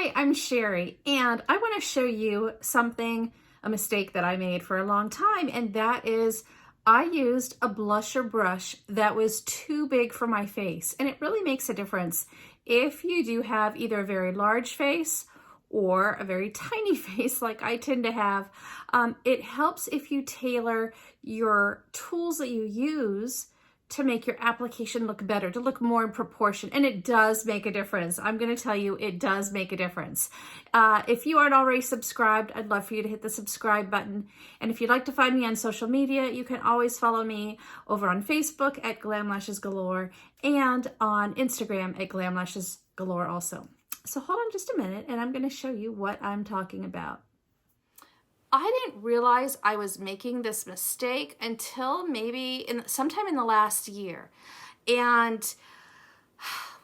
Hi, I'm Sheri, and I want to show you a mistake that I made for a long time, and that is I used a blusher brush that was too big for my face, and it really makes a difference if you do have either a very large face or a very tiny face like I tend to have. It helps if you tailor your tools that you use to make your application look better, to look more in proportion. And it does make a difference. I'm going to tell you, it does make a difference. If you aren't already subscribed, I'd love for you to hit the subscribe button. And if you'd like to find me on social media, you can always follow me over on Facebook at Glam Lashes Galore and on Instagram at Glam Lashes Galore also. So hold on just a minute and I'm going to show you what I'm talking about. I didn't realize I was making this mistake until maybe sometime in the last year. And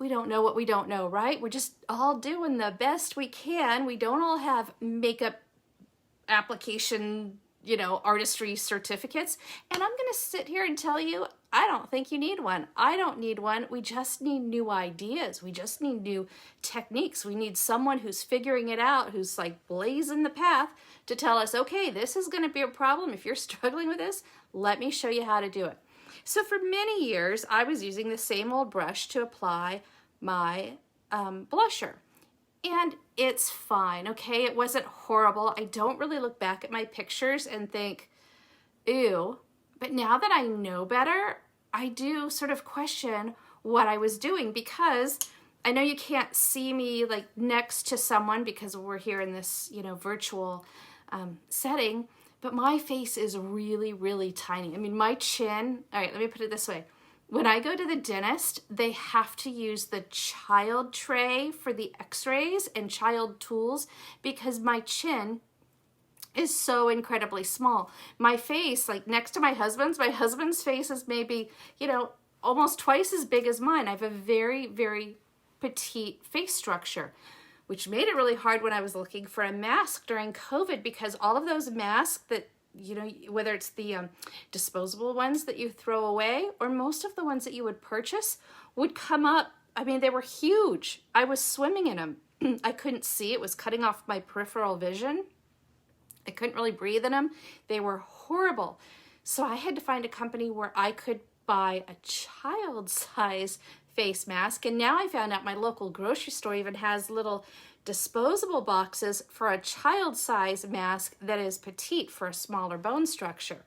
we don't know what we don't know, right? We're just all doing the best we can. We don't all have makeup application, artistry certificates. And I'm going to sit here and tell you, I don't think you need one. I don't need one. We just need new ideas. We just need new techniques. We need someone who's figuring it out, who's like blazing the path to tell us, okay, this is going to be a problem. If you're struggling with this, let me show you how to do it. So for many years, I was using the same old brush to apply my blusher. And it's fine, okay? It wasn't horrible. I don't really look back at my pictures and think, ew. But now that I know better, I do sort of question what I was doing, because I know you can't see me like next to someone because we're here in this, virtual setting, but my face is really, really tiny. I mean, my chin, all right, let me put it this way. When I go to the dentist, they have to use the child tray for the x-rays and child tools because my chin is so incredibly small. My face, like next to my husband's face is maybe, almost twice as big as mine. I have a very, very petite face structure, which made it really hard when I was looking for a mask during COVID, because all of those masks that, whether it's the disposable ones that you throw away or most of the ones that you would purchase would come up. I mean, they were huge. I was swimming in them. I couldn't see. It was cutting off my peripheral vision. I couldn't really breathe in them. They were horrible. So I had to find a company where I could buy a child-size face mask. And now I found out my local grocery store even has little disposable boxes for a child-size mask that is petite for a smaller bone structure.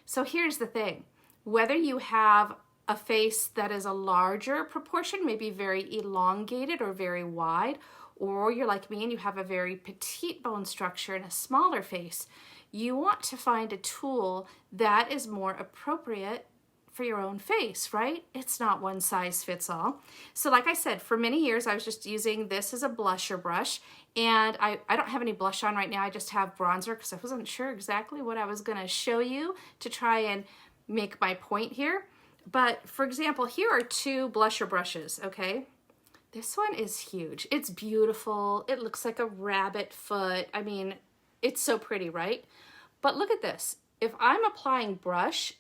So here's the thing. Whether you have a face that is a larger proportion, maybe very elongated or very wide, or you're like me and you have a very petite bone structure and a smaller face, you want to find a tool that is more appropriate for your own face, right? It's not one size fits all. So like I said, for many years, I was just using this as a blusher brush, and I don't have any blush on right now. I just have bronzer because I wasn't sure exactly what I was going to show you to try and make my point here. But for example, here are two blusher brushes, okay? This one is huge. It's beautiful. It looks like a rabbit foot. I mean, it's so pretty, right? But look at this. If I'm applying blush,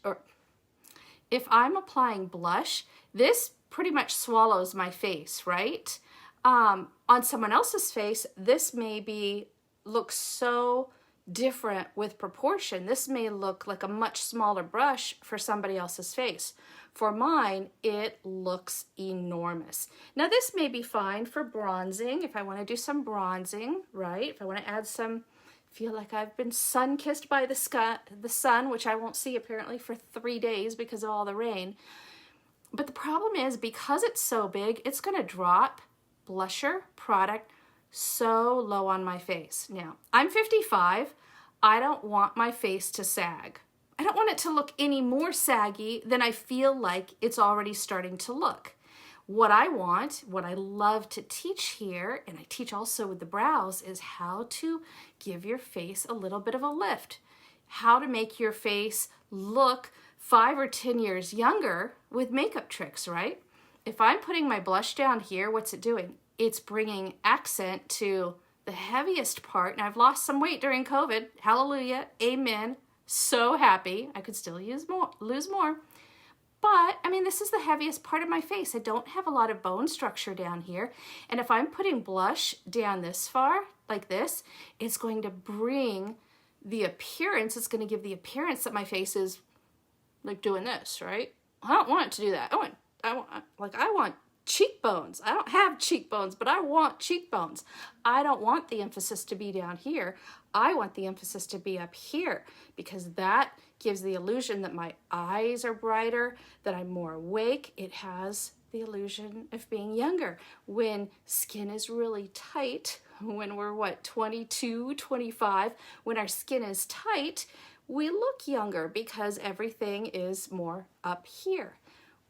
this pretty much swallows my face, right? On someone else's face, this may look so different with proportion. This may look like a much smaller brush for somebody else's face. For mine, it looks enormous. Now this may be fine for bronzing, if I want to do some bronzing, right? If I want to add feel like I've been sun-kissed by the sun, which I won't see apparently for 3 days because of all the rain. But the problem is, because it's so big, it's going to drop blusher product so low on my face. Now, I'm 55. I don't want my face to sag. I don't want it to look any more saggy than I feel like it's already starting to look. What I love to teach here, and I teach also with the brows, is how to give your face a little bit of a lift. How to make your face look 5 or 10 years younger with makeup tricks, right? If I'm putting my blush down here, what's it doing? It's bringing accent to the heaviest part. And I've lost some weight during COVID. Hallelujah. Amen. So happy. I could still lose more. But, I mean, this is the heaviest part of my face. I don't have a lot of bone structure down here. And if I'm putting blush down this far, like this, it's going to bring the appearance, it's going to give the appearance that my face is like doing this, right? I don't want it to do that. I want cheekbones. I don't have cheekbones, but I want cheekbones. I don't want the emphasis to be down here. I want the emphasis to be up here, because that gives the illusion that my eyes are brighter, that I'm more awake. It has the illusion of being younger. When skin is really tight, when we're 22, 25, when our skin is tight, we look younger because everything is more up here.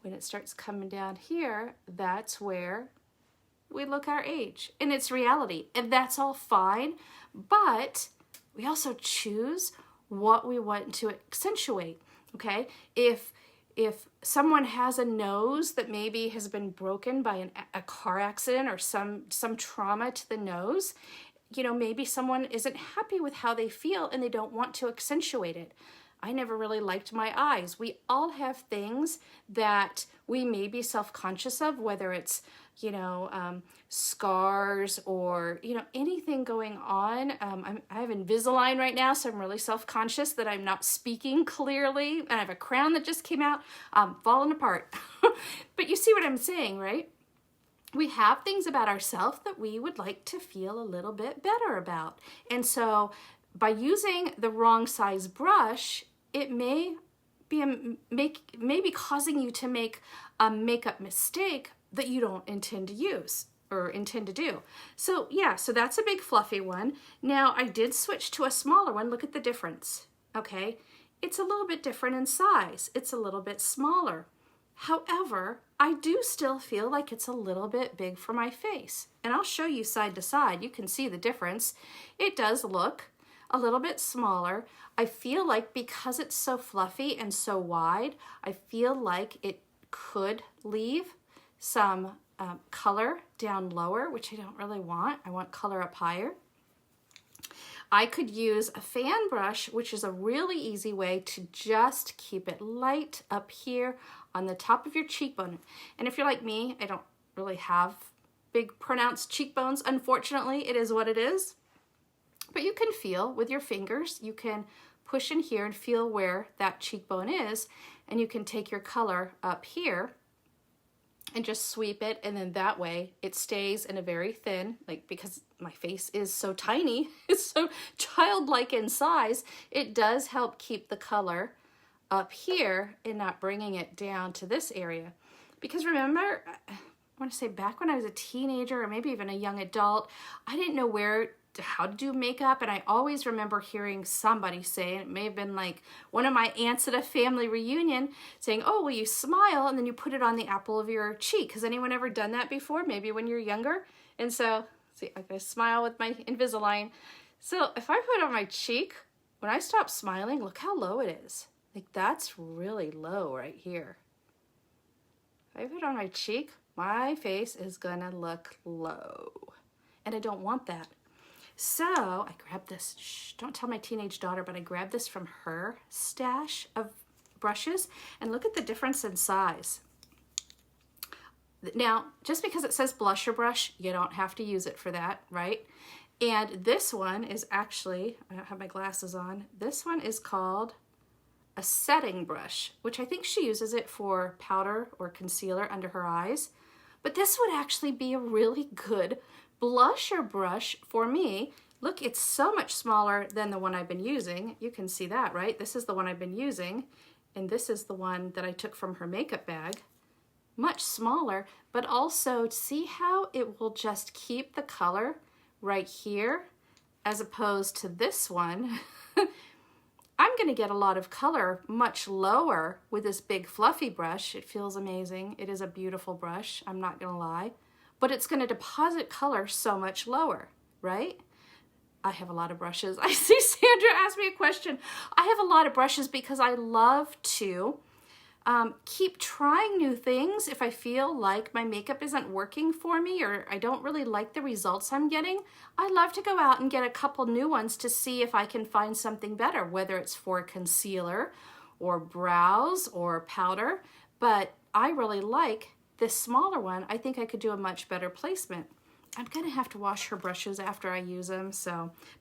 When it starts coming down here, that's where we look our age. And it's reality. And that's all fine. But we also choose what we want to accentuate. Okay? If someone has a nose that maybe has been broken by a car accident or some trauma to the nose, you know, maybe someone isn't happy with how they feel and they don't want to accentuate it. I never really liked my eyes. We all have things that we may be self-conscious of, whether it's, you know, scars or, you know, anything going on. I have Invisalign right now, so I'm really self-conscious that I'm not speaking clearly. And I have a crown that just came out, falling apart. But you see what I'm saying, right? We have things about ourselves that we would like to feel a little bit better about. And so by using the wrong size brush, it may be causing you to make a makeup mistake that you don't intend to use or intend to do. So yeah, so that's a big fluffy one. Now I did switch to a smaller one. Look at the difference, okay? It's a little bit different in size. It's a little bit smaller. However, I do still feel like it's a little bit big for my face. And I'll show you side to side. You can see the difference. It does look a little bit smaller. I feel like because it's so fluffy and so wide, I feel like it could leave some color down lower, which I don't really want. I want color up higher. I could use a fan brush, which is a really easy way to just keep it light up here on the top of your cheekbone. And if you're like me, I don't really have big pronounced cheekbones. Unfortunately, it is what it is. But you can feel with your fingers, you can push in here and feel where that cheekbone is, and you can take your color up here and just sweep it, and then that way it stays in a very thin, like because my face is so tiny, it's so childlike in size, it does help keep the color up here and not bringing it down to this area. Because remember, I want to say back when I was a teenager or maybe even a young adult, I didn't know how to do makeup, and I always remember hearing somebody say, and it may have been like one of my aunts at a family reunion saying, oh, well, you smile and then you put it on the apple of your cheek. Has anyone ever done that before? Maybe when you're younger. And so, see, I'm gonna smile with my Invisalign. So if I put it on my cheek, when I stop smiling, look how low it is. Like that's really low right here. If I put it on my cheek, my face is gonna look low. And I don't want that. So I grabbed this, don't tell my teenage daughter, but I grabbed this from her stash of brushes, and look at the difference in size. Now, just because it says blusher brush, you don't have to use it for that, right? And this one is actually, I don't have my glasses on, this one is called a setting brush, which I think she uses it for powder or concealer under her eyes. But this would actually be a really good blusher brush for me. Look, it's so much smaller than the one I've been using. You can see that, right? This is the one I've been using, and this is the one that I took from her makeup bag. Much smaller, but also see how it will just keep the color right here as opposed to this one. I'm going to get a lot of color much lower with this big fluffy brush. It feels amazing. It is a beautiful brush, I'm not going to lie. But it's going to deposit color so much lower, right? I have a lot of brushes. I see Sandra asked me a question. I have a lot of brushes because I love to keep trying new things. If I feel like my makeup isn't working for me or I don't really like the results I'm getting, I love to go out and get a couple new ones to see if I can find something better, whether it's for concealer or brows or powder. but I really like this smaller one. I think I could do a much better placement. I'm gonna have to wash her brushes after I use them,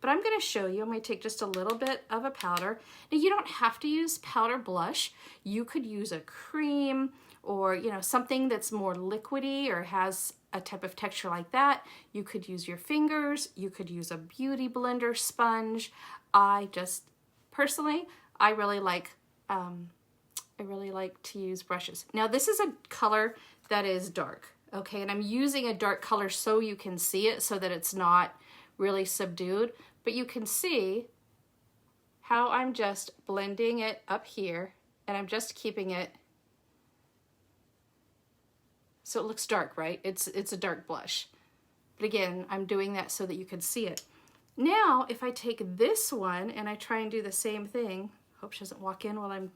but I'm gonna show you. I'm gonna take just a little bit of a powder. Now you don't have to use powder blush. You could use a cream or something that's more liquidy or has a type of texture like that. You could use your fingers. You could use a beauty blender sponge. Personally, I really like to use brushes. Now this is a color that is dark. Okay, and I'm using a dark color so you can see it, so that it's not really subdued, but you can see how I'm just blending it up here, and I'm just keeping it so it looks dark, right? It's a dark blush. But again, I'm doing that so that you can see it. Now, if I take this one and I try and do the same thing, hope she doesn't walk in while I'm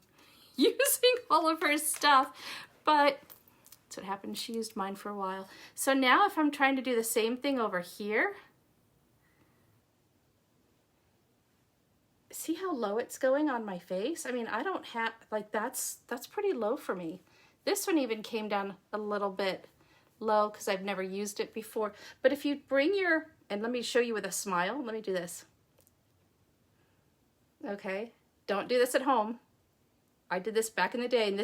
using all of her stuff, but that's what happened. She used mine for a while. So now if I'm trying to do the same thing over here, see how low it's going on my face? I mean, I don't have, like, that's pretty low for me. This one even came down a little bit low because I've never used it before. But if you bring and let me show you with a smile. Let me do this. Okay, don't do this at home. I did this back in the day, and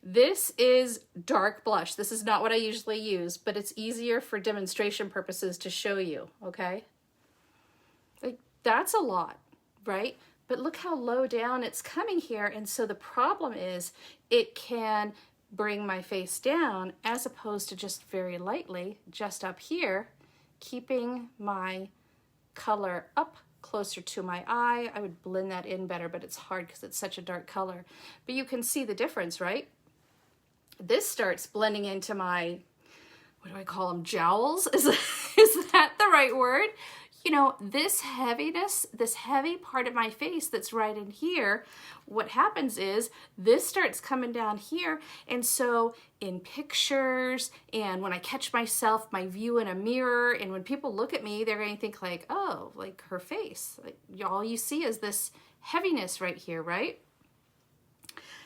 this is dark blush. This is not what I usually use, but it's easier for demonstration purposes to show you, okay? Like, that's a lot, right? But look how low down it's coming here, and so the problem is it can bring my face down as opposed to just very lightly, just up here, keeping my color up closer to my eye. I would blend that in better, but it's hard because it's such a dark color. But you can see the difference, right? This starts blending into my, what do I call them, jowls? Is that the right word? This heaviness, this heavy part of my face that's right in here, what happens is this starts coming down here. And so in pictures and when I catch myself, my view in a mirror, and when people look at me, they're going to think like, oh, like her face. Like, all you see is this heaviness right here, right?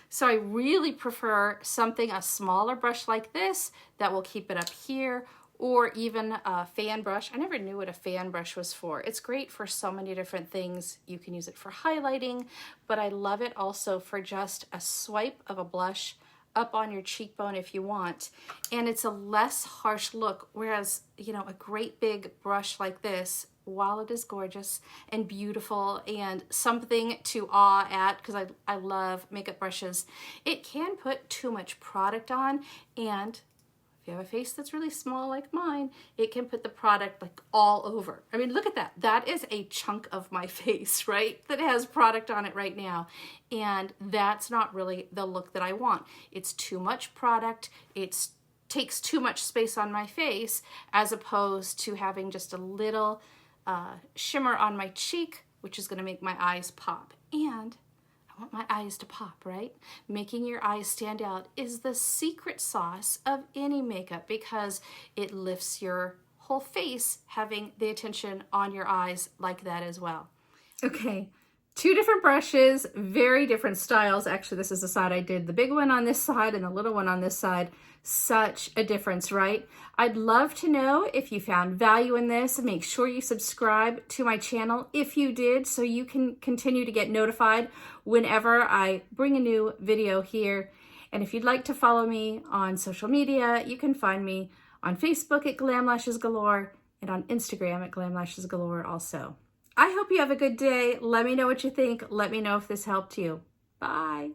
So I really prefer a smaller brush like this that will keep it up here, or even a fan brush. I never knew what a fan brush was for. It's great for so many different things. You can use it for highlighting, but I love it also for just a swipe of a blush up on your cheekbone if you want. And it's a less harsh look, whereas, a great big brush like this, while it is gorgeous and beautiful and something to awe at, because I love makeup brushes, it can put too much product on, and if you have a face that's really small like mine, it can put the product like all over. I mean, look at that. That is a chunk of my face, right? That has product on it right now. And that's not really the look that I want. It's too much product. It takes too much space on my face, as opposed to having just a little shimmer on my cheek, which is going to make my eyes pop. And I want my eyes to pop, right? Making your eyes stand out is the secret sauce of any makeup, because it lifts your whole face, having the attention on your eyes like that as well. Okay, 2 different brushes, very different styles. Actually, this is the side I did the big one on this side and the little one on this side. Such a difference, right? I'd love to know if you found value in this. Make sure you subscribe to my channel if you did, so you can continue to get notified whenever I bring a new video here. And if you'd like to follow me on social media, you can find me on Facebook at Glam Lashes Galore and on Instagram at Glam Lashes Galore also. I hope you have a good day. Let me know what you think. Let me know if this helped you. Bye.